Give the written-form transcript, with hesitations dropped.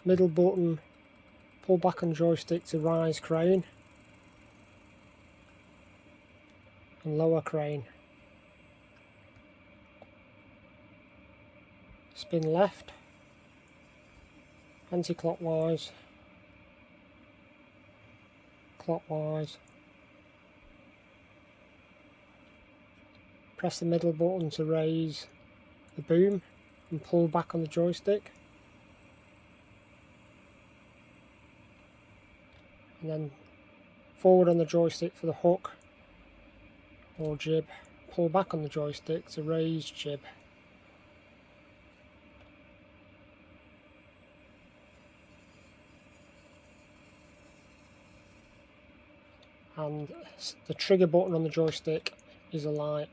middle button, pull back on joystick to rise crane, and lower crane. Spin left, anti-clockwise, clockwise. Press the middle button to raise the boom and pull back on the joystick. And then forward on the joystick for the hook or jib. Pull back on the joystick to raise jib. And the trigger button on the joystick is a light.